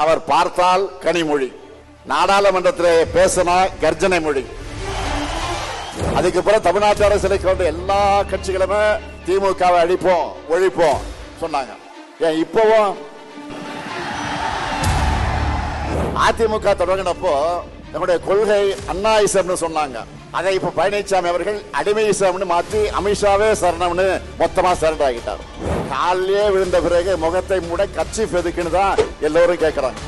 அவர் பார்த்தால் கனிமொழி, நாடாளுமன்றத்தில் பேசினா கர்ஜனை மொழி. அதுக்கு பிறகு தமிழ்நாட்டு அரசியலை கொண்ட எல்லா கட்சிகளுமே திமுகவை அழிப்போம் ஒழிப்போம் சொன்னாங்க. ஏன் இப்பவும் அதிமுக தொடங்கினப்போ நம்முடைய கொள்கை அண்ணாயிசம்னு சொன்னாங்க. அதை இப்ப பழனிசாமி அவர்கள் அடிமையிசம்னு மாற்றி அமித்ஷாவே சரணம்னு மொத்தமா சரண்டர் ஆகிட்டார். காலையே விழுந்த பிறகு முகத்தை மூட கட்சி எதுக்குன்னு தான் எல்லோரும் கேட்கிறாங்க.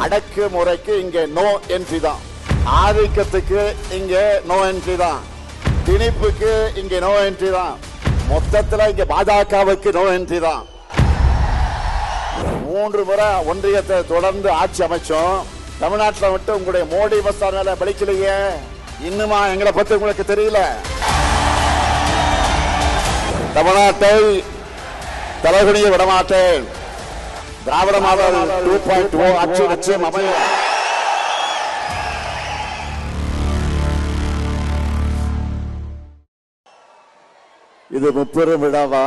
அடக்கு முறைக்கு இங்க நோ என்ட்ரி தான், ஆதிக்கத்துக்கு இங்க நோ என்ட்ரி தான், திணிப்புக்கு இங்க நோ என்ட்ரி தான், மொத்தத்தில் இங்க பாஜகவுக்கு நோ என்ட்ரி தான். 3 முறை ஒன்றியத்தை தொடர்ந்து ஆட்சி அமைச்சோம். தமிழ்நாட்டில் மட்டும் உங்களுடைய மோடி மஸ்தான் மேல பலிக்கலையே. இன்னுமா எங்களை பத்தி உங்களுக்கு தெரியல? தமிழ்நாட்டை தலைகுனிய விடமாட்டேன். திராவிட மாடல் 2.0 ஆட்சி நிச்சயம் அமையும். இது முப்பெரும் விழாவா?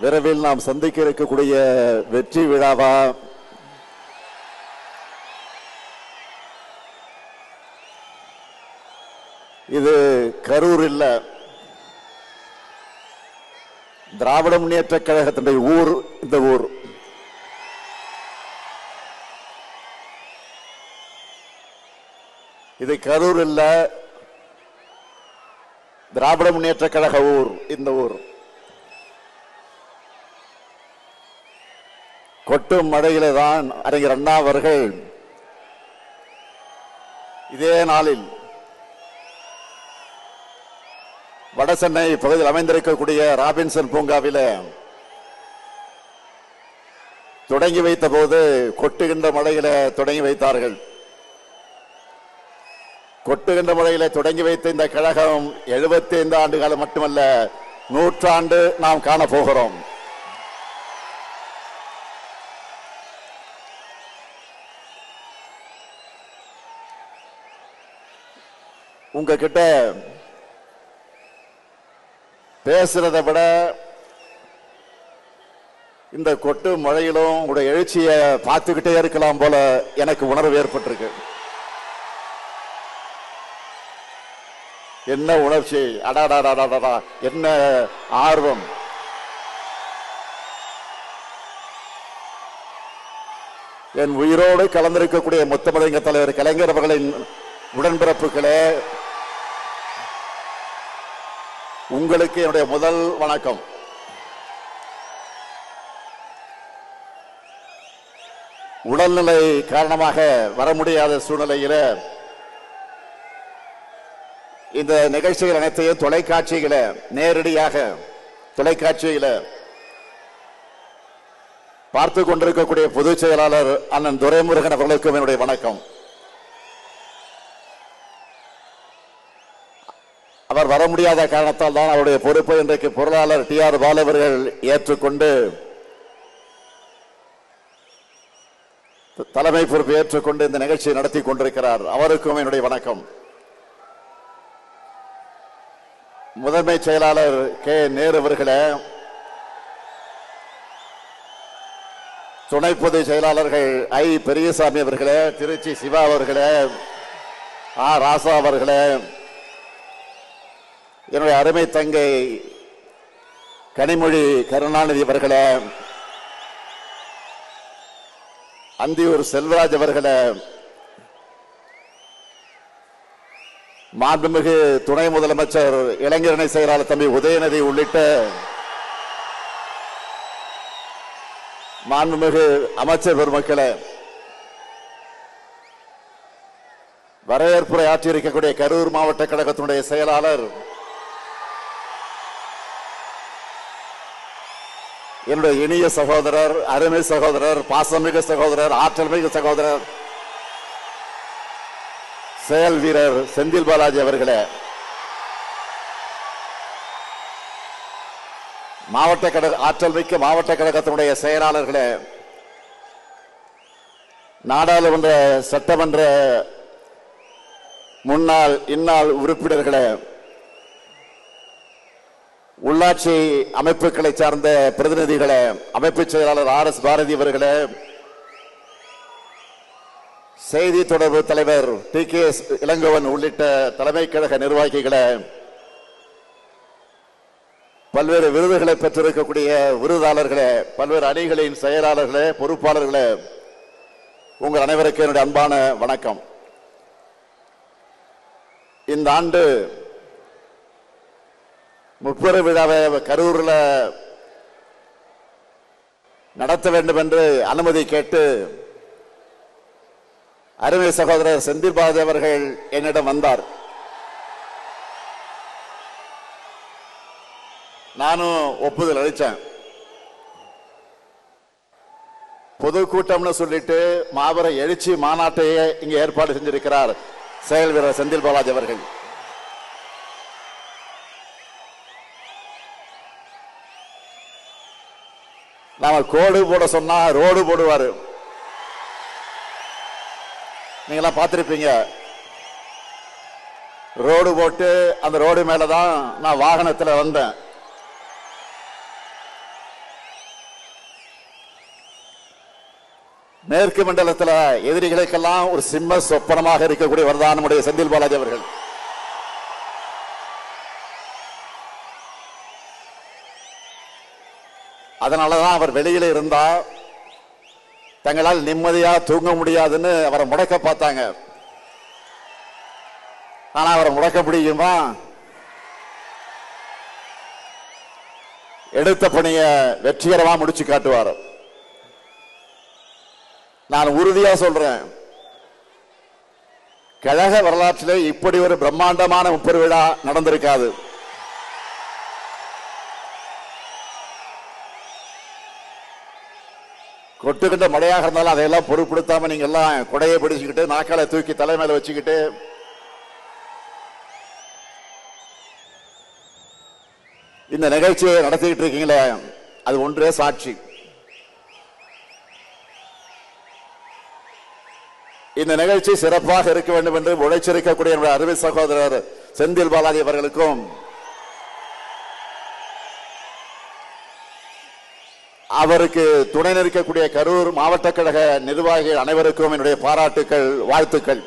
விரைவில் நாம் சந்திக்க இருக்கக்கூடிய வெற்றி விழாவா? இது கரூர் இல்ல, திராவிட முன்னேற்ற கழகத்தினுடைய ஊர். இந்த ஊர் இது கரூர் இல்ல, திராவிட முன்னேற்ற கழக ஊர். இந்த ஊர் கொட்டும் மழையிலே தான் அறிஞர் அண்ணா அவர்கள் இதே நாளில் வடசென்னை பகுதியில் அமைந்திருக்கக்கூடிய ராபின்சன் பூங்காவிலே தொடங்கி வைத்த போது கொட்டுகின்ற மழையில தொடங்கி வைத்தார்கள். கொட்டுகின்ற முறையில தொடங்கி வைத்த இந்த கழகம் 75 ஆண்டு காலம் மட்டுமல்ல, 100 ஆண்டு நாம் காண போகிறோம். உங்ககிட்ட பேசுறதை விட இந்த கொட்டு மழையிலும் உங்களுடைய எழுச்சியை பார்த்துக்கிட்டே இருக்கலாம் போல எனக்கு உணர்வு ஏற்பட்டிருக்கு. என்ன உணர்ச்சி! அடாடாடாடா, என்ன ஆர்வம்! என் உயிரோடு கலந்திருக்கக்கூடிய முத்தமிழங்க தலைவர் கலைஞர் அவர்களின் உடன்பிறப்புகளே, உங்களுக்கு என்னுடைய முதல் வணக்கம். உடல்நிலை காரணமாக வர முடியாத சூழ்நிலையில இந்த நிகழ்ச்சிகள் அனைத்தையும் தொலைக்காட்சியில நேரடியாக தொலைக்காட்சியில பார்த்து கொண்டிருக்கக்கூடிய பொதுச் செயலாளர் அண்ணன் துரைமுருகன் அவர்களுக்கும் என்னுடைய வணக்கம். அவர் வர முடியாத காரணத்தால் தான் அவருடைய பொறுப்பை இன்றைக்கு பொருளாளர் TR பாலு அவர்கள் ஏற்றுக்கொண்டு தலைமை பொறுப்பை ஏற்றுக்கொண்டு இந்த நிகழ்ச்சியை நடத்தி கொண்டிருக்கிறார். அவருக்கும் என்னுடைய வணக்கம். முதன்மை செயலாளர் K. நேரு அவர்களே, துணை பொதுச் செயலாளர்கள் I. பெரியசாமி அவர்களே, திருச்சி சிவா அவர்களே, ராசா அவர்களே, என்னுடைய அருமை தங்கை கனிமொழி கருணாநிதி அவர்களே, அந்தியூர் செல்வராஜ் அவர்களே, மாண்புமிகு துணை முதலமைச்சர் இளைஞரணி செயலாளர் தம்பி உதயநிதி உள்ளிட்ட மாண்புமிகு அமைச்சர் பெருமக்களே, வரவேற்புரை ஆற்றியிருக்கக்கூடிய கரூர் மாவட்ட கழகத்தினுடைய செயலாளர், என்னுடைய இனிய சகோதரர், அருமை சகோதரர், பாசமிகு சகோதரர், ஆற்றல் மிகு சகோதரர், செயல் வீரர் செந்தில் பாலாஜி அவர்களே, மாவட்ட கழக ஆற்றல் மிக்க மாவட்ட கழகத்தினுடைய செயலாளர்களே, நாடாளுமன்ற சட்டமன்ற முன்னாள் இந்நாள் உறுப்பினர்களே, உள்ளாட்சி அமைப்புகளை சார்ந்த பிரதிநிதிகளே, அமைப்பு செயலாளர் RS பாரதி அவர்களே, செய்தி தொடர்பு தலைவர் TKS இளங்கோவன் உள்ளிட்ட தலைமை கழக நிர்வாகிகளே, பல்வேறு விருதுகளை பெற்றிருக்கக்கூடிய விருதாளர்களே, பல்வேறு அணிகளின் செயலாளர்களே, பொறுப்பாளர்களே, உங்கள் அனைவருக்கும் என்னுடைய அன்பான வணக்கம். இந்த ஆண்டு முப்பெரும் விழாவை கரூரில் நடத்த வேண்டும் என்று அனுமதி கேட்டு அருமை சகோதரர் செந்தில் பாலாஜி அவர்கள் என்னிடம் வந்தார். நானும் ஒப்புதல் அளித்தேன். பொதுக்கூட்டம்னு சொல்லிட்டு மாபெரும் எழுச்சி மாநாட்டையே இங்க ஏற்பாடு செஞ்சிருக்கிறார் செயல் வீரர் செந்தில் பாலாஜி அவர்கள். நாம கோடு போட சொன்னா ரோடு போடுவாரு. நீங்களாம் பார்த்திருப்பீங்க. ரோடு போட்டு அந்த ரோடு மேலதான் நான் வாகனத்தில் வந்தேன். மேற்கு மண்டலத்தில் எதிரிகளுக்கெல்லாம் ஒரு சிம்ம சொப்பனமாக இருக்கக்கூடியவர் தான் நம்முடைய செந்தில் பாலாஜி அவர்கள். அதனாலதான் அவர் வெளியில இருந்தா தங்களால் நிம்மதியா தூங்க முடியாதுன்னு அவரை முடக்க பார்த்தாங்க. ஆனா அவரை முடக்க முடியுமா? எடுத்த பணியை வெற்றிகரமா முடிச்சு காட்டுவார். நான் உறுதியா சொல்றேன், கழக வரலாற்றிலே இப்படி ஒரு பிரம்மாண்டமான முப்பெரு விழா நடந்திருக்காது. கொட்டுக்கிட்ட மழையாக இருந்தாலும் அதையெல்லாம் பொருட்படுத்தாம நீங்க எல்லாம் கொடையை பிடிச்சுக்கிட்டு நாக்கால தூக்கி தலைமையில வச்சுக்கிட்டு இந்த நிகழ்ச்சியை நடத்திக்கிட்டு இருக்கீங்களே, அது ஒன்றே சாட்சி. இந்த நிகழ்ச்சி சிறப்பாக இருக்க வேண்டும் என்று உழைச்சிருக்கக்கூடிய அருமை சகோதரர் செந்தில் பாலாஜி அவர்களுக்கும் அவருக்கு துணை நிற்கக்கூடிய கரூர் மாவட்ட கழக நிர்வாகிகள் அனைவருக்கும் என்னுடைய பாராட்டுக்கள், வாழ்த்துக்கள்.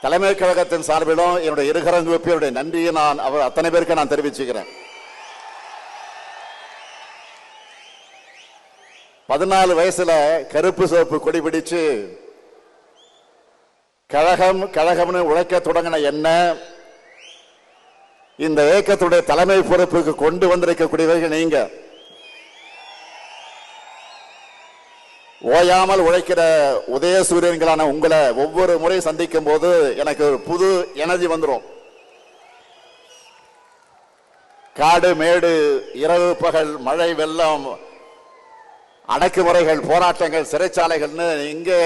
தலைமை கழகத்தின் சார்பிலும் என்னுடைய இருகரங்குடைய நன்றியை நான் அவர் அத்தனை பேருக்கு நான் தெரிவிச்சுக்கிறேன். 14 வயசுல கருப்பு சிவப்பு கொடி பிடிச்சு கழகம் கழகம்னு உழைக்க தொடங்கின என்ன இந்த இயக்கத்துடைய தலைமை பொறுப்புக்கு கொண்டு வந்திருக்கக்கூடியவர்கள் நீங்க. ஓயாமல் உழைக்கிற உதயசூரியன்களான உங்களை ஒவ்வொரு முறை சந்திக்கும் போது எனக்கு ஒரு புது எனர்ஜி வந்துடும். காடு மேடு இரவு பகல் மழை வெள்ளம் அடக்குமுறைகள் போராட்டங்கள் சிறைச்சாலைகள்னு இங்கே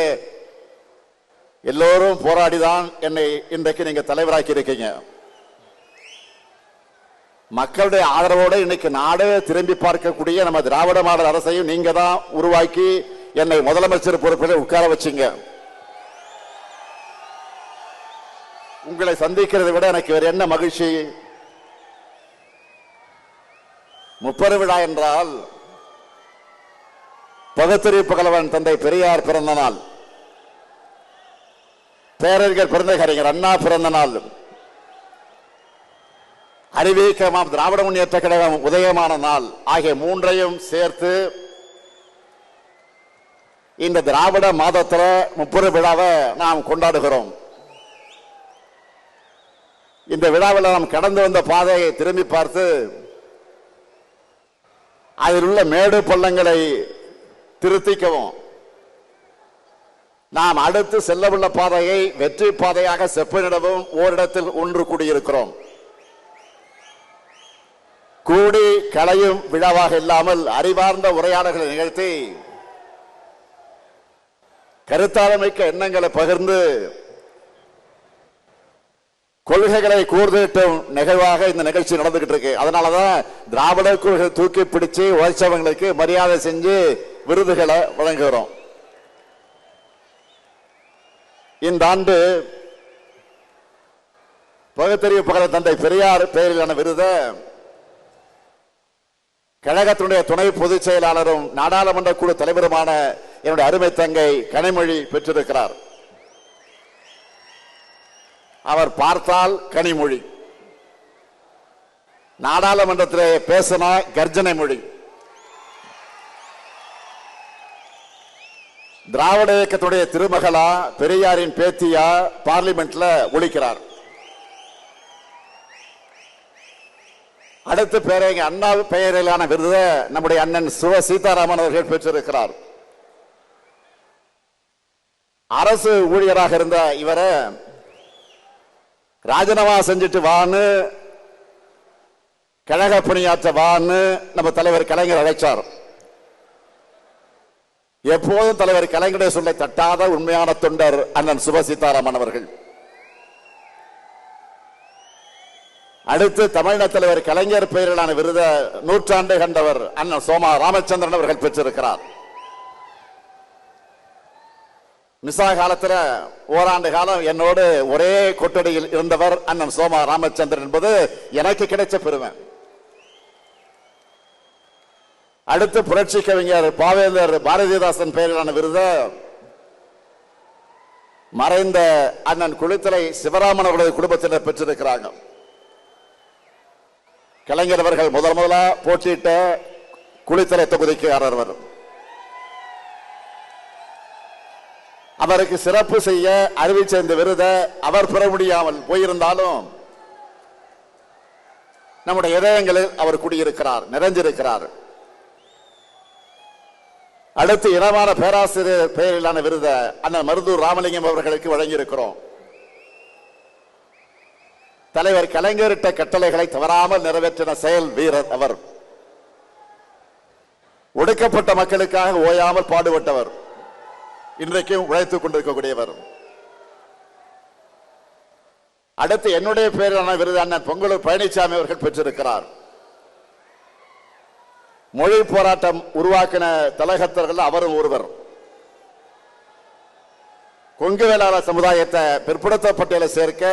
எல்லோரும் போராடிதான் என்னை இன்றைக்கு நீங்க தலைவராக்கி இருக்கீங்க. மக்களுடைய ஆதரவோடு இன்னைக்கு நாடே திரும்பி பார்க்கக்கூடிய நம்ம திராவிட மாடல் அரசையும் நீங்க தான் உருவாக்கி என்னை முதலமைச்சர் பொறுப்பில் உட்கார வச்சீங்க. உங்களை சந்திக்கிறதை விட எனக்கு வேற என்ன மகிழ்ச்சி? முப்பெரு விழா என்றால் பகுத்தறிவு புகழவன் தந்தை பெரியார் பிறந்த நாள், பேரறிஞர் பெருந்தகறிஞர் அண்ணா பிறந்த நாள், அறிவிக்கமாம் திராவிட முன்னேற்ற கழகம் உதயமான நாள் ஆகிய மூன்றையும் சேர்த்து இந்த திராவிட மாதத்தில் முப்பெரு விழாவை நாம் கொண்டாடுகிறோம். இந்த விழாவில் நாம் கடந்து வந்த பாதையை திரும்பி பார்த்து அதில் உள்ள மேடு பள்ளங்களை திருத்திக்கவும், நாம் அடுத்து செல்லவுள்ள பாதையை வெற்றி பாதையாக செப்பனிடவும் ஓரிடத்தில் ஒன்று கூடியிருக்கிறோம். கூடி கலையும் விழாவாக இல்லாமல் அறிவார்ந்த உரையாடல்களை நிகழ்த்தி கருத்தாளமிக்க எண்ணங்களை பகிர்ந்து கொள்கைகளை கூர்திட்டும் நிகழ்வாக இந்த நிகழ்ச்சி நடந்துகிட்டு இருக்கு. அதனாலதான் திராவிட கொள்கை தூக்கி பிடிச்சு உழைச்சவங்களுக்கு மரியாதை செஞ்சு விருதுகளை வழங்குகிறோம். இந்த ஆண்டு பகுத்தறிவு புகழ் தந்தை பெரியார் பெயரிலான விருதை கழகத்தினுடைய துணை பொதுச் செயலாளரும் நாடாளுமன்ற குழு தலைவருமான என்னுடைய அருமை தங்கை கனிமொழி பெற்றிருக்கிறார். அவர் பார்த்தால் கனிமொழி, நாடாளுமன்றத்திலே பேசினா கர்ஜனை மொழி. திராவிட இயக்கத்துடைய திருமகளா, பெரியாரின் பேத்தியா பார்லிமெண்ட்ல ஒலிக்கிறார். அடுத்த பேரங்க அண்ணா பெயரிலான விருதை நம்முடைய அண்ணன் சுவ சீதாராமன் அவர்கள் பெற்றிருக்கிறார். அரசு ஊழியராக இருந்த இவரை ராஜினாமா செஞ்சுட்டு வான்னு, கழக பணியாற்ற வான்னு நம்ம தலைவர் கலைஞர் அழைச்சார். எப்போதும் தலைவர் கலைஞருடைய சொல்லை தட்டாத உண்மையான தொண்டர் அண்ணன் சுப சீதாராமன் அவர்கள். அடுத்து தமிழக தலைவர் கலைஞர் பெயரிலான விருதை நூற்றாண்டு கண்டவர் அண்ணன் சோமா ராமச்சந்திரன் அவர்கள் பெற்றிருக்கிறார். மிசா காலத்தில் ஓராண்டு காலம் என்னோடு ஒரே கொட்டடியில் இருந்தவர் அண்ணன் சோமா ராமச்சந்திரன் என்பது எனக்கு கிடைச்ச பெருமை. அடுத்து புரட்சி கவிஞர் பாவேந்தர் பாரதிதாசன் பெயரிலான விருதை மறைந்த அண்ணன் குளித்தலை சிவராமன் அவர்களது குடும்பத்தினர் பெற்றிருக்கிறாங்க. கலைஞர் அவர்கள் முதலா போட்டியிட்ட குளித்தலை தொகுதிக்கு ஆரவர். அவருக்கு சிறப்பு செய்ய அறிவிச்ச இந்த விருதை அவர் பெற முடியாமல் போயிருந்தாலும் நம்முடைய இதயங்களில் அவர் குடியிருக்கிறார், நிறைஞ்சிருக்கிறார். அடுத்து இனமான பேராசிரியர் பெயரிலான விருதை அண்ணன் மருதூர் ராமலிங்கம் அவர்களுக்கு வழங்கியிருக்கிறோம். தலைவர் கலைஞரிட்ட கட்டளைகளை தவறாமல் நிறைவேற்றின செயல் வீரர் அவர். ஒடுக்கப்பட்ட மக்களுக்காக ஓயாமல் பாடுபட்டவர், இன்றைக்கும் உழைத்துக் கொண்டிருக்கக்கூடியவர். அடுத்து என்னுடைய பெயரிலான விருது அண்ணன் பொங்கலூர் பழனிசாமி அவர்கள் பெற்றிருக்கிறார். மொழி போராட்டம் உருவாக்கின தலகத்தர்கள் அவரும் ஒருவர். கொங்கு வேளாளர் சமுதாயத்தை பிற்படுத்தப்பட்டியலை சேர்க்க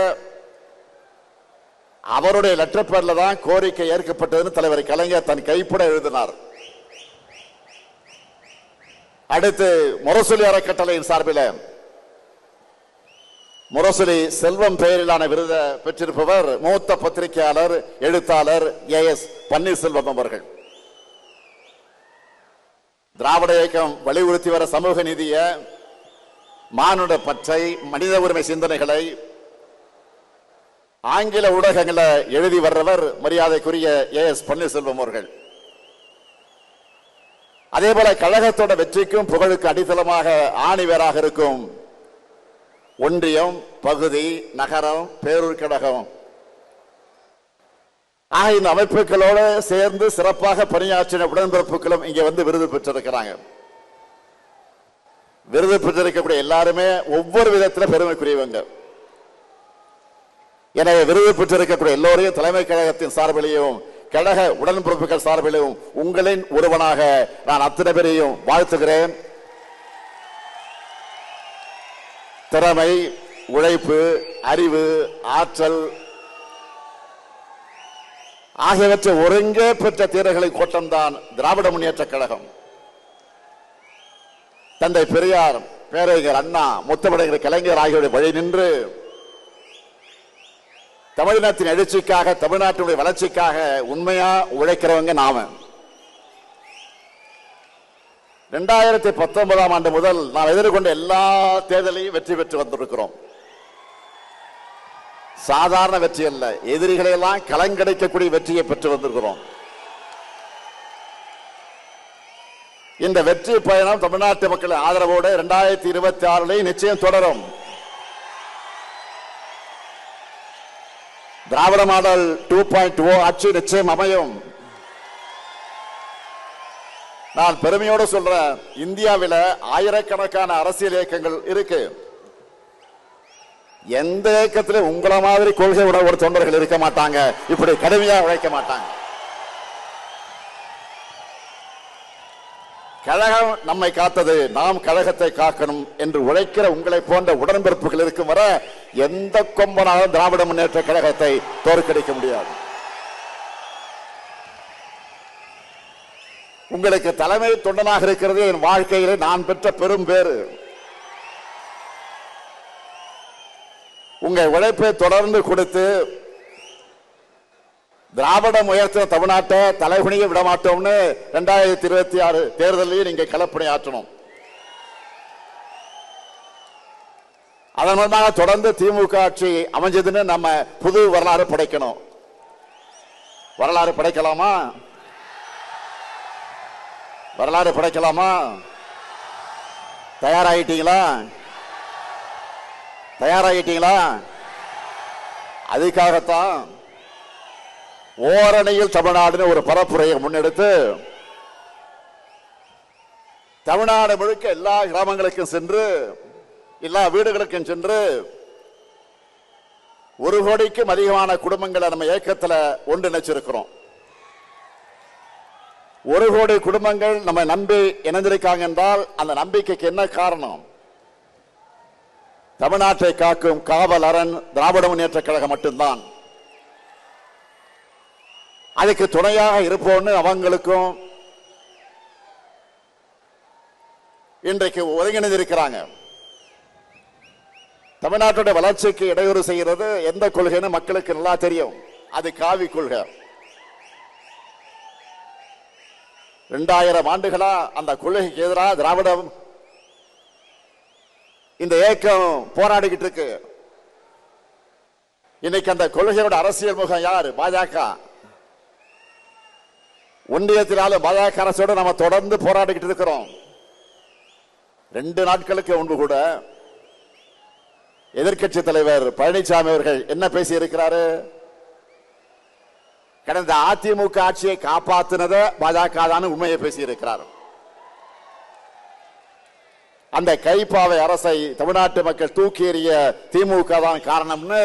அவருடைய லெட்டர் பேர்ல தான் கோரிக்கை ஏற்கப்பட்டதுன்னு தலைவர் கலைஞர் தன் கைப்பட எழுதினார். அடுத்து முரசொலி அறக்கட்டளையின் சார்பில் முரசொலி செல்வம் பெயரிலான விருதை பெற்றிருப்பவர் மூத்த பத்திரிகையாளர் எழுத்தாளர் AS பன்னீர்செல்வம் அவர்கள். திராவிட இயக்கம் வலியுறுத்தி வர சமூக நீதிய, மானுட பற்றை, மனித உரிமை சிந்தனைகளை ஆங்கில ஊடகங்களை எழுதி வர்றவர் மரியாதைக்குரிய AS பன்னீர்செல்வம் அவர்கள். அதே போல கழகத்தோட வெற்றிக்கும் புகழுக்கு அடித்தளமாக ஆணிவேராக இருக்கும் ஒன்றியம், பகுதி, நகரம், பேரூர் கழகம் ஆகிய இந்த அமைப்புகளோடு சேர்ந்து சிறப்பாக பணியாற்றின உடன்பிறப்புகளும் இங்க வந்து விருது பெற்றிருக்கிறாங்க. விருது பெற்றிருக்கக்கூடிய எல்லாருமே ஒவ்வொரு விதத்தில் பெருமைக்குரியவங்க. எனவே விருது பெற்றிருக்கக்கூடிய எல்லோரையும் தலைமை கழகத்தின் சார்பிலையும் கழக உடன்பிறப்புகள் சார்பிலும் உங்களின் ஒருவனாக நான் அத்தனை பேரையும் வாழ்த்துகிறேன். திறமை, உழைப்பு, அறிவு, ஆற்றல் ஆகியவற்றை ஒருங்கே பெற்ற தீரர்களின் கோட்டம்தான் திராவிட முன்னேற்ற கழகம். தந்தை பெரியார், பேரறிஞர் அண்ணா, முத்தமிழர் கலைஞர் ஆகியோருடைய வழி நின்று தமிழினத்தின் எழுச்சிக்காக, தமிழ்நாட்டினுடைய வளர்ச்சிக்காக உண்மையா உழைக்கிறவங்க நாம. 2019 ஆண்டு முதல் நாம் எதிர்கொண்ட எல்லா தேர்தலையும் வெற்றி பெற்று வந்திருக்கிறோம். சாதாரண வெற்றி அல்ல, எதிரிகளை எல்லாம் கலங்கடைக்கக்கூடிய வெற்றியை பெற்று வந்திருக்கிறோம். இந்த வெற்றி பயணம் தமிழ்நாட்டு மக்களின் ஆதரவோடு 2026 நிச்சயம் தொடரும். திராவிட மாடல் 2.0 ஆட்சி நிச்சயம் அமையும். நான் பெருமையோடு சொல்றேன், இந்தியாவில் ஆயிரக்கணக்கான அரசியல் இயக்கங்கள் இருக்கு. எந்த இயக்கத்திலும் உங்கள மாதிரி கொள்கை உணர்வு தொண்டர்கள் இருக்க மாட்டாங்க, இப்படி கடுமையா உழைக்க மாட்டாங்க. கழகம் நம்மை காத்தது, நாம் கழகத்தை காக்கணும் என்று உழைக்கிற உங்களை போன்ற உடன்பிறப்புகள் இருக்கும் வரை எந்த கொம்பனாலும் திராவிட முன்னேற்ற கழகத்தை தோற்கடிக்க முடியாது. உங்களுக்கு தலைமை தொண்டனாக இருக்கிறது என் வாழ்க்கையிலே நான் பெற்ற பெரும் பேறு. உங்கள் உழைப்பை தொடர்ந்து கொடுத்து திராவிடம் உயர்த்த தமிழ்நாட்டை தலைகுனிய விடமாட்டோம்னு 2026 தேர்தலையும் நீங்க களப்பணியாற்றணும். அதன் மூலமாக தொடர்ந்து திமுக ஆட்சி அமைஞ்சதுன்னு நம்ம புது வரலாறு படைக்கணும். வரலாறு படைக்கலாமா? வரலாறு படைக்கலாமா? தயாராகிட்டீங்களா? தயாராகிட்டீங்களா? அதுக்காகத்தான் ஓரணியில் தமிழ்நாடுன்னு ஒரு பரப்புரையை முன்னெடுத்து தமிழ்நாடு முழுக்க எல்லா கிராமங்களுக்கும் சென்று எல்லா வீடுகளுக்கும் சென்று 1 கோடிக்கும் அதிகமான குடும்பங்களை நம்ம இயக்கத்தில் ஒன்றிணைச்சிருக்கிறோம். 1 கோடி குடும்பங்கள் நம்ம நம்பி இணைந்திருக்காங்க என்றால் அந்த நம்பிக்கைக்கு என்ன காரணம்? தமிழ்நாட்டை காக்கும் காவல் அரண் திராவிட முன்னேற்ற கழகம் மட்டும்தான். அதுக்கு துணையாக இருப்போம்னு அவங்களுக்கும் இன்றைக்கு ஒருங்கிணைந்திருக்கிறாங்க. தமிழ்நாட்டுடைய வளர்ச்சிக்கு இடையூறு செய்கிறது எந்த கொள்கைன்னு மக்களுக்கு நல்லா தெரியும். அது காவி கொள்கை. 2000 ஆண்டுகளா அந்த கொள்கைக்கு எதிராக திராவிடம் இந்த இயக்கம் போராடிக்கிட்டு இருக்கு. இன்னைக்கு அந்த கொள்கையோட அரசியல் முகம் யாரு? பாஜக. ஒன்றியத்தினால பாஜக அரசோடு நம்ம தொடர்ந்து போராடிக்கிட்டு இருக்கிறோம். 2 நாட்களுக்கு முன்பு கூட எதிர்க்கட்சி தலைவர் பழனிசாமி அவர்கள் என்ன பேசி இருக்கிறாரு? கடந்த அதிமுக ஆட்சியை காப்பாற்றினத பாஜக தான் உண்மையை பேசி இருக்கிறார். அந்த கைப்பாவை அரசை தமிழ்நாட்டு மக்கள் தூக்கி எறிய திமுக தான் காரணம்னு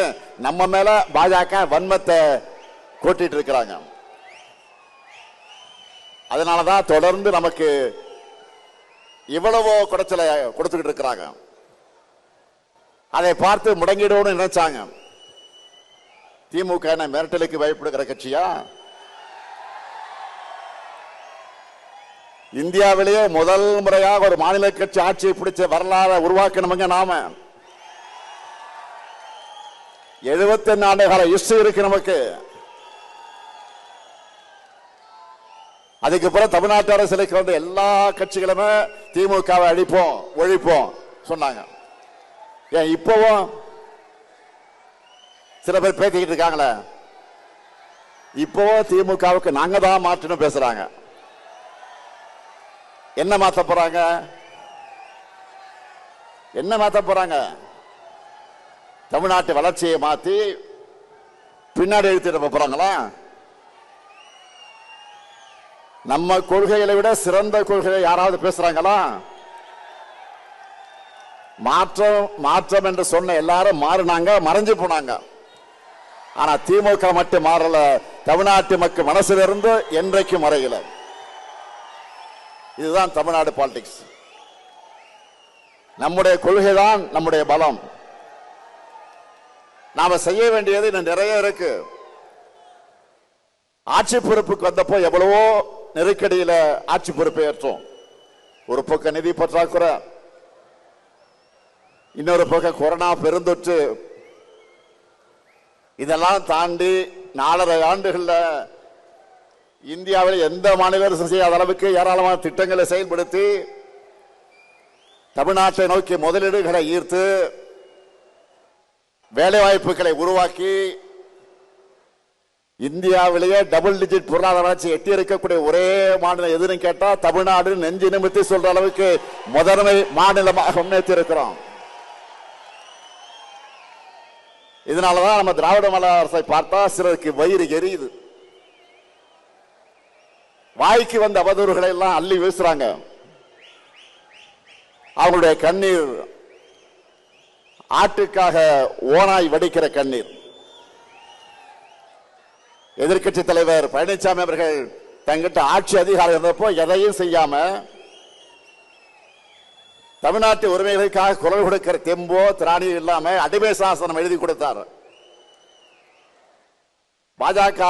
நம்ம மேல பாஜக வன்மத்தை கொட்டிட்டு இருக்கிறாங்க. அதனாலதான் தொடர்ந்து நமக்கு இவ்வளவோ குடைச்சலை கொடுத்துக்கிட்டு இருக்கிறாங்க. அதை பார்த்து முடங்கிடுவோம்னு நினைச்சாங்க. திமுக மிரட்டலுக்கு பயப்படுகிற கட்சியா? இந்தியாவிலேயே முதல் முறையாக ஒரு மாநில கட்சி ஆட்சியை பிடிச்ச வரலாறு உருவாக்கணுங்க. நாம 71 ஆண்டு கால ஹிஸ்டரி இருக்கு நமக்கு. அதுக்கு பிறகு தமிழ்நாட்டு அரசியலுக்கு வந்து எல்லா கட்சிகளுமே திமுகவை அழிப்போம் ஒழிப்போம் சொன்னாங்க. ஏன் இப்பவும் சில பேர் பேசிக்கிட்டு இருக்காங்களே, இப்பவும் திமுகவுக்கு நாங்க தான் மாற்றணும் பேசுறாங்க. என்ன மாத்த போறாங்க? என்ன மாத்த போறாங்க? தமிழ்நாட்டு வளர்ச்சியை மாத்தி பின்னாடி எழுத்திட்டு போறாங்களா? நம்ம கொள்கைகளை விட சிறந்த கொள்கையை யாராவது பேசுறாங்களா? மாற்றம் மாற்றம் என்று சொன்ன எல்லாரும் மாறினாங்க, மறைஞ்சு போனாங்க. ஆனா திமுக மட்டும் மாறல. தமிழ்நாட்டு மக்கள் மனசுல இருந்து என்றைக்கும் மறையல. இதுதான் தமிழ்நாடு பாலிடிக்ஸ். நம்முடைய கொள்கைதான் நம்முடைய பலம். நாம செய்ய வேண்டியது இன்னும் நிறைய இருக்கு. ஆட்சி பொறுப்புக்கு வந்தப்போ எவ்வளவோ நெருக்கடியில ஆட்சி பொறுப்பை ஏற்றோம். ஒரு பக்கம் நிதி பற்றாக்குறை, இன்னொரு பக்கம் கொரோனா பெருந்தொற்று. இதெல்லாம் தாண்டி 4.5 ஆண்டுகள்ல இந்தியாவில் எந்த மாநில அரசு செய்யாத அளவுக்கு ஏராளமான திட்டங்களை செயல்படுத்தி தமிழ்நாட்டை நோக்கி முதலீடுகளை ஈர்த்து வேலை வாய்ப்புகளை உருவாக்கி இந்தியாவிலேயே டபுள் டிஜிட் பொருளாதார வளர்ச்சி எட்டி இருக்கக்கூடிய ஒரே மாநிலம் எதுன்னு கேட்டா தமிழ்நாடு நெஞ்சு நிமித்தி சொல்ற அளவுக்கு முதன்மை மாநிலமாக முன்னேற்றி இருக்கிறோம். இதனாலதான் நம்ம திராவிட மாடல் அரசை பார்த்தா சிலருக்கு வயிறு எரியுது. வாய்க்கு வந்த அவதூறுகளை எல்லாம் அள்ளி வீசுறாங்க. அவங்களுடைய கண்ணீர் ஆட்டுக்காக ஓனாய் வடிக்கிற கண்ணீர். எதிர்க்கட்சி தலைவர் பழனிசாமி அவர்கள் தங்கிட்ட ஆட்சி அதிகாரம் இருந்தப்போ எதையும் செய்யாம தமிழ்நாட்டு உரிமைகளுக்காக குரல் கொடுக்கிற தெம்போ திராணியும் இல்லாம அடிமை சாசனம் எழுதி கொடுத்தார். பாஜக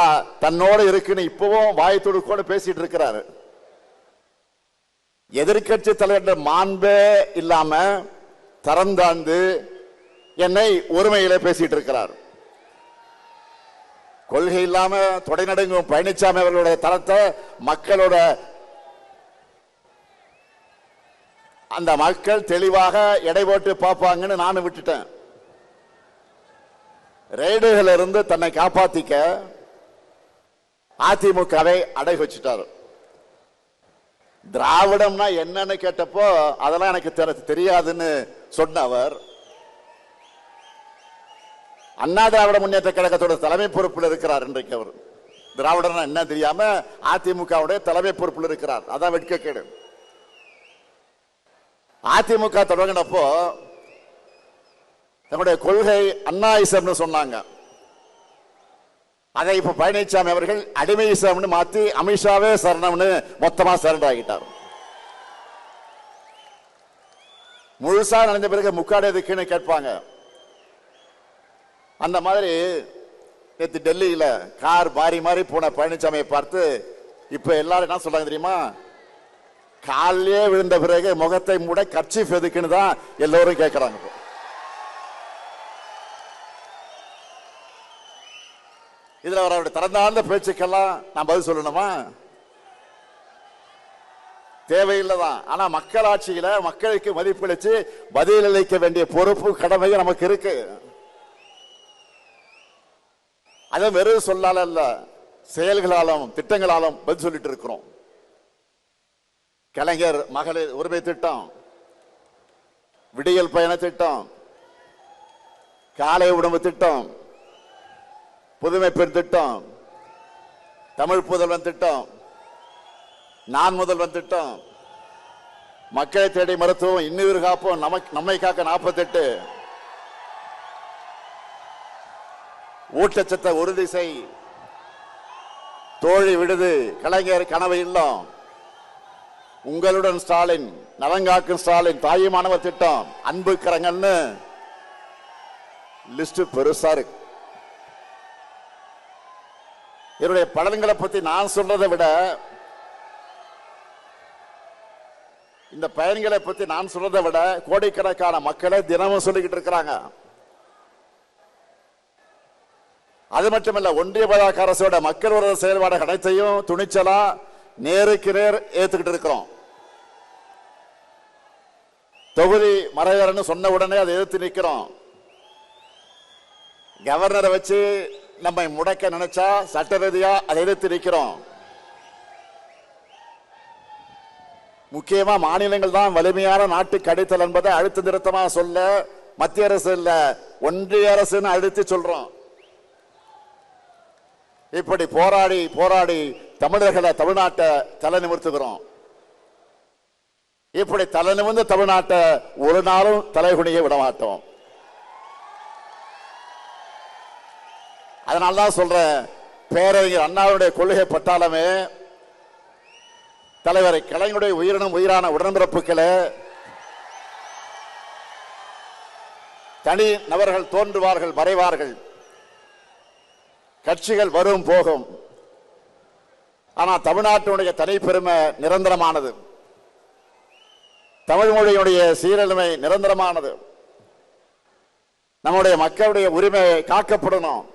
தன்னோடு இருக்குன்னு இப்பவும் வாய் துடுக்கோடு பேசிட்டு இருக்கிறாரு. எதிர்கட்சி தலைவர் மாண்பே இல்லாம தரந்தாழ்ந்து என்னை ஒருமையில பேசிட்டு இருக்கிறார். கொள்கை இல்லாம தொடைநடுங்கும் பழனிசாமி அவர்களுடைய தரத்தை மக்களோட அந்த மக்கள் தெளிவாக எடை போட்டு பார்ப்பாங்கன்னு நானும் விட்டுட்டேன். ரெய்டுகள் இருந்து தன்னை காப்பாத்திக்க அதிமுகவை அடை வச்சுட்டாரு. திராவிடம்னா என்னன்னு கேட்டப்போ அதெல்லாம் எனக்கு தெரியாதுன்னு சொன்ன அவர் அண்ணா திராவிட முன்னேற்ற கழகத்தோட தலைமை பொறுப்பில் இருக்கிறார். இன்றைக்கு அவர் திராவிடம்னா என்ன தெரியாம அதிமுகவுடைய தலைமை பொறுப்பில் இருக்கிறார். அதான் வெட்கக்கேடு. அதிமுக தொடங்கினப்போ நம்முடைய கொள்கை அண்ணாயிசம்னு சொன்னாங்க. அதை இப்ப பழனிசாமி அவர்கள் அடிமையிசம்னு மாத்தி அமித்ஷாவே சரணம்னு மொத்தமா சரண்டர் ஆகிட்டார். முழுசா நடந்த பிறகு முக்காடு எதுக்குன்னு கேட்பாங்க. அந்த மாதிரி நேற்று டெல்லியில கார் மாறி மாறி போன பழனிசாமியை பார்த்து இப்ப எல்லாரும் என்ன சொல்றாங்க தெரியுமா? காலையே விழுந்த பிறகு முகத்தை மூட கர்ச்சீஃப் எதுக்குன்னு தான் எல்லோரும் கேட்கிறாங்க. இதுல அவருடைய திறந்தாழ்ந்த பேச்சுக்கெல்லாம் நான் பதில் சொல்லணுமா? தேவையில்லைதான். ஆனா மக்களாட்சியில மக்களுக்கு மதிப்பளிச்சு பதிலளிக்க வேண்டிய பொறுப்பு கடமை நமக்கு இருக்கு. அதை வெறும் சொல்லால அல்ல, செயல்களாலும் திட்டங்களாலும் பதில் சொல்லிட்டு இருக்கிறோம். கலைஞர் மகளிர் உரிமை திட்டம், விடியல் பயண திட்டம், காலை உணவு திட்டம், புதுமை பெண் திட்டம், தமிழ் புதல்வன் திட்டம், நான் முதல்வன் திட்டம், மக்களை தேடி மருத்துவம், இன்னுயிர் காப்போம், நம்மை காக்க 48, ஊட்டச்சத்தை உறுதி செய், தோழி விடுது, கலைஞர் கனவு இல்லம், உங்களுடன் ஸ்டாலின், நலங்காக்கும் ஸ்டாலின், தாயுமானவர் திட்டம், அன்பு கரங்கள்னு லிஸ்ட் பெருசா இருக்கு. என்னுடைய பலன்களை பத்தி நான் சொல்றதை விட இந்த பயன்களை பத்தி நான் சொல்றதை விட கோடிக்கணக்கான மக்களை தினமும் சொல்லிக்கிட்டு இருக்கிறாங்க. அது மட்டுமல்ல, ஒன்றிய பாஜக அரசோட மக்கள் விரோத செயல்பாடு அனைத்தையும் துணிச்சலா நேருக்கு நேர் ஏத்துக்கிட்டு இருக்கிறோம். தொகுதி மறைவரன்னு சொன்ன உடனே அதை எதிர்த்து நிற்கிறோம். கவர்னரை வச்சு நம்மை முடக்க நினைச்சா சட்ட ரீதியா அதை எதிர்த்து நிற்கிறோம். முக்கியமா மாநிலங்கள் தான் வலிமையான நாட்டுக்கு அடித்தல் என்பதை அழுத்த நிறுத்தமா சொல்ல மத்திய அரசு இல்ல ஒன்றிய அரசுன்னு அழுத்தி சொல்றோம். இப்படி போராடி போராடி தமிழர்களை தமிழ்நாட்டை தலை நிமிர்த்துகிறோம். இப்படி தலை நிமிர்ந்த தமிழ்நாட்டை ஒரு நாளும் தலைகுனிய விட மாட்டோம். அதனால்தான் சொல்றேன், பேரறிஞர் அண்ணாவுடைய கொள்கை பட்டாளமே, தலைவரை கலைஞருடைய உயிரினும் உயிரான உடன்பிறப்புகளே, தனி நபர்கள் தோன்றுவார்கள் மறைவார்கள், கட்சிகள் வரும் போகும், ஆனா தமிழ்நாட்டினுடைய தனிப்பெருமை நிரந்தரமானது, தமிழ் மொழியுடைய சீரழிமை நிரந்தரமானது, நம்முடைய மக்களுடைய உரிமை காக்கப்படணும்.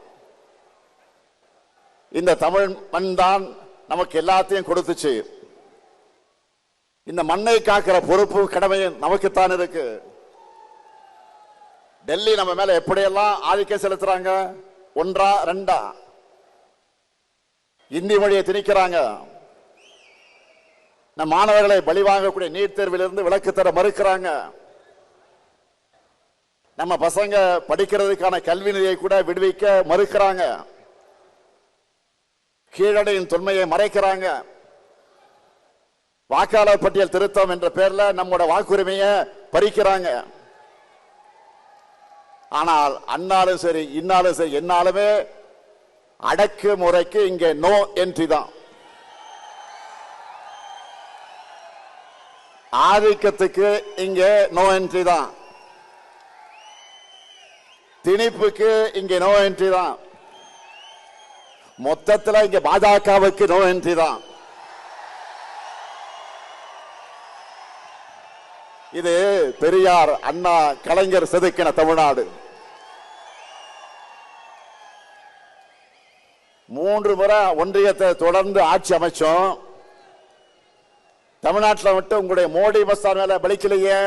இந்த தமிழ் மண் தான் நமக்கு எல்லாத்தையும் கொடுத்துச்சு. இந்த மண்ணை காக்கிற பொறுப்பு கடமையும் நமக்குத்தான் இருக்கு. டெல்லி நம்ம மேல எப்படியெல்லாம் ஆதிக்கம் செலுத்துறாங்க, ஒன்றா ரெண்டா இந்தி மொழியை திணிக்கிறாங்க. நம் மாணவர்களை பலி வாங்கக்கூடிய நீட் தேர்விலிருந்து விலக்கு தர மறுக்கிறாங்க. நம்ம பசங்க படிக்கிறதுக்கான கல்வி நிதியை கூட விடுவிக்க மறுக்கிறாங்க. கீழடியின் தொன்மையை மறைக்கிறாங்க. வாக்காளர் பட்டியல் திருத்தம் என்ற பெயர்ல நம்மோட வாக்குரிமையை பறிக்கிறாங்க. ஆனால் அண்ணாலும் சரி இன்னாலும் சரி என்னாலுமே அடக்கு முறைக்கு இங்கே நோ என்ட்ரி தான். ஆதிக்கத்துக்கு இங்க நோ என்ட்ரி தான், திணிப்புக்கு இங்க நோ என்ட்ரி தான், மொத்தத்தில் இங்க பாஜகவுக்கு நோ என்ட்ரி தான். இது பெரியார், அண்ணா, கலைஞர் செதுக்கின தமிழ்நாடு. 3 முறை ஒன்றியத்தை தொடர்ந்து ஆட்சி அமைச்சோம். தமிழ்நாட்டில் மட்டும் உங்களுடைய மோடி மஸ்தான் மேல பலிக்கலையே.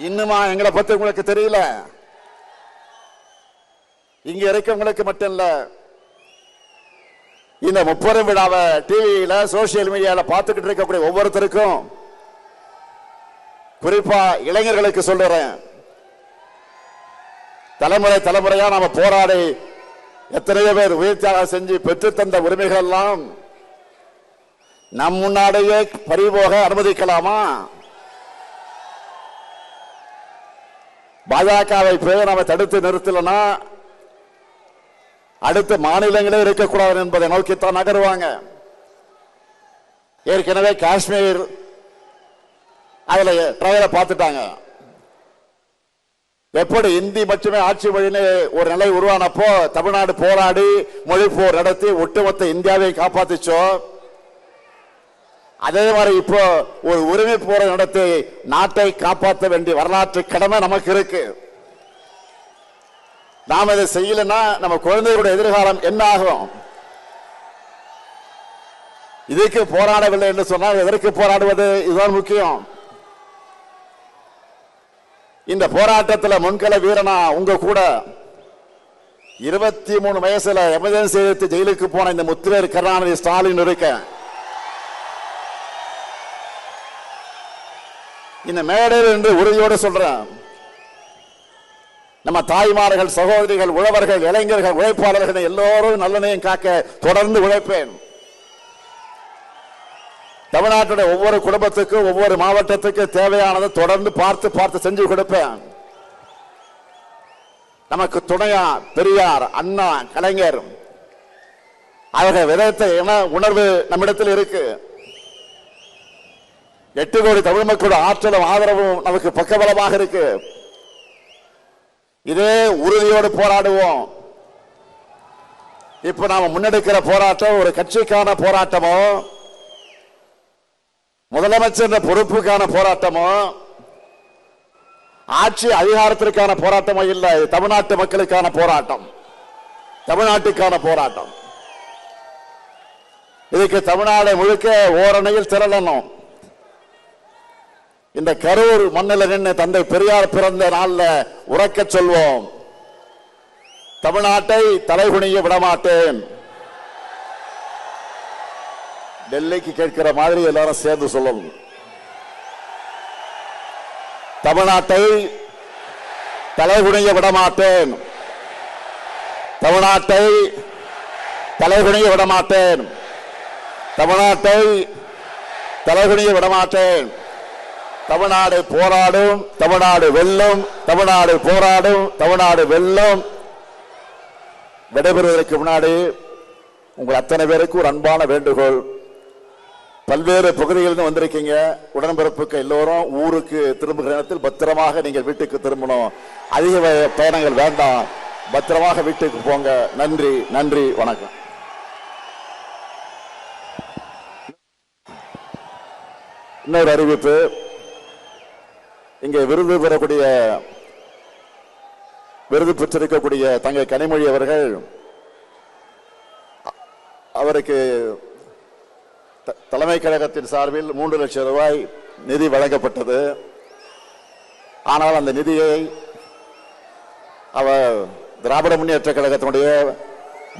இன்னுமா எங்களை பத்தி உங்களுக்கு தெரியல? இங்க இருக்கவங்களுக்கு மட்டும் இல்ல, இந்த 30 விழாவை டிவியில சோசியல் மீடியால பார்த்துக்கிட்டு இருக்கக்கூடிய ஒவ்வொருத்தருக்கும், குறிப்பா இளைஞர்களுக்கு சொல்றேன், தலைமுறை தலைமுறையா நாம போராடி எத்தனையோ பேர் உயிர் தியாகம் செஞ்சு பெற்று தந்த உரிமைகள் எல்லாம் நம் முன்னாடியே பறிபோக அனுமதிக்கலாமா? பாஜகவை போய் நாம தடுத்து நிறுத்தலனா அடுத்த மாநிலங்களே இருக்கக்கூடாது என்பதை நோக்கித்தான் நகருவாங்க. ஏற்கனவே காஷ்மீர் அதுல ட்ரையலை பார்த்துட்டாங்க. எப்படி இந்தி மட்டுமே ஆட்சி மொழின்னு ஒரு நிலை உருவானப்போ தமிழ்நாடு போராடி மொழி போர் நடத்தி ஒட்டுமொத்த இந்தியாவை காப்பாத்திச்சோ, அதே மாதிரி இப்போ ஒரு உரிமை போரை நடத்தி நாட்டை காப்பாற்ற வேண்டிய வரலாற்று கடமை நமக்கு இருக்கு. நாம் இதை செய்யலன்னா நம்ம குழந்தைகளுடைய எதிர்காலம் என்ன ஆகும்? இதுக்கு போராடவில்லை என்று சொன்னால் எதற்கு போராடுவது? இதுதான் முக்கியம். இந்த போராட்டத்தில் முன்கள வீரனா உங்க கூட 23 வயசுல எமர்ஜென்சி எடுத்து ஜெயிலுக்கு போன இந்த முத்துவேல் கருணாநிதி ஸ்டாலின் இருக்க. இந்த மேடையில் என்று உறுதியோடு சொல்றேன், நம்ம தாய்மார்கள், சகோதரிகள், உழவர்கள், இளைஞர்கள், உழைப்பாளர்கள் எல்லோரும் நல்லெண்ணெயும் காக்க தொடர்ந்து உழைப்பேன். தமிழ்நாட்டுடைய ஒவ்வொரு குடும்பத்துக்கும் ஒவ்வொரு மாவட்டத்துக்கு தேவையானதை தொடர்ந்து பார்த்து செஞ்சு கொடுப்பேன். நமக்கு துணையா பெரியார், அண்ணா, கலைஞர் அவர்கள் விதத்த உணர்வு நம்மிடத்தில் இருக்கு. 8 கோடி தமிழ் மக்களோட ஆற்றலும் ஆதரவும் நமக்கு பக்கபலமாக இருக்கு. இதே உறுதியோடு போராடுவோம். இப்ப நாம முன்னெடுக்கிற போராட்டம் ஒரு கட்சிக்கான போராட்டமோ, முதலமைச்சர் பொறுப்புக்கான போராட்டமோ, ஆட்சி அதிகாரத்திற்கான போராட்டமோ இல்லை. தமிழ்நாட்டு மக்களுக்கான போராட்டம், தமிழ்நாட்டுக்கான போராட்டம். இதுக்கு தமிழ்நாடு முழுக்க ஓரணையில் திரளணும். இந்த கரூர் மண்ணில் நின்று தந்தை பெரியார் பிறந்த நாள்ல உறக்க சொல்வோம், தமிழ்நாட்டை தலைகுனிய விடமாட்டேன். டெல்லிக்கு கேட்கிற மாதிரி எல்லாரும் சேர்ந்து சொல்லணும், தமிழ்நாட்டை தலைகுனிய விடமாட்டேன், தமிழ்நாட்டை தலைகுனிய விடமாட்டேன், தமிழ்நாட்டை தலைகுனிய விடமாட்டேன். தமிழ்நாடு போராடும், தமிழ்நாடு வெல்லும், தமிழ்நாடு போராடும், தமிழ்நாடு வெல்லும். விடைபெறுவதற்கு முன்னாடி உங்கள் அத்தனை பேருக்கு ஒரு அன்பான வேண்டுகோள். பல்வேறு பகுதிகளிலிருந்து வந்திருக்கீங்க. உடன்பிறப்புக்கு எல்லோரும் ஊருக்கு திரும்புகிற நேரத்தில் பத்திரமாக நீங்கள் வீட்டுக்கு திரும்பணும். அதிக பயணங்கள் வேண்டாம், பத்திரமாக வீட்டுக்கு போங்க. நன்றி, நன்றி, வணக்கம். இன்னொரு அறிவிப்பு, இங்கே விருது பெறக்கூடிய, விருது பெற்றிருக்கக்கூடிய தங்கை கனிமொழி அவர்கள், அவருக்கு தலைமை கழகத்தின் சார்பில் 3 லட்சம் ரூபாய் நிதி வழங்கப்பட்டது. ஆனால் அந்த நிதியை அவர் திராவிட முன்னேற்ற கழகத்தினுடைய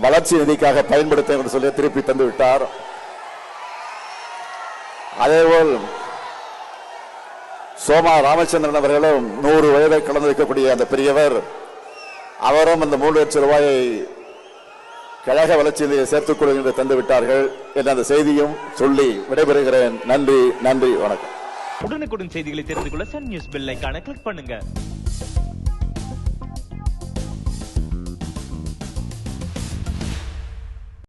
வளர்ச்சி நிதிக்காக பயன்படுத்த என்று சொல்லி திருப்பி தந்து விட்டார். அதேபோல் சோமா ராமச்சந்திரன் அவர்களும் 100 வயதை கடந்திருக்கக்கூடிய அந்த பெரியவர், அவரும் அந்த 3 லட்சம் ரூபாயை கழக வளர்ச்சியை சேர்த்துக் கொள்கின்ற தந்து விட்டார்கள் என்ற அந்த செய்தியும் சொல்லி விடைபெறுகிறேன். நன்றி, நன்றி, வணக்கம். உடனுக்குடன் செய்திகளை தெரிந்து கொள்ள சன் நியூஸ் பெல் ஐகானை கிளிக் பண்ணுங்க.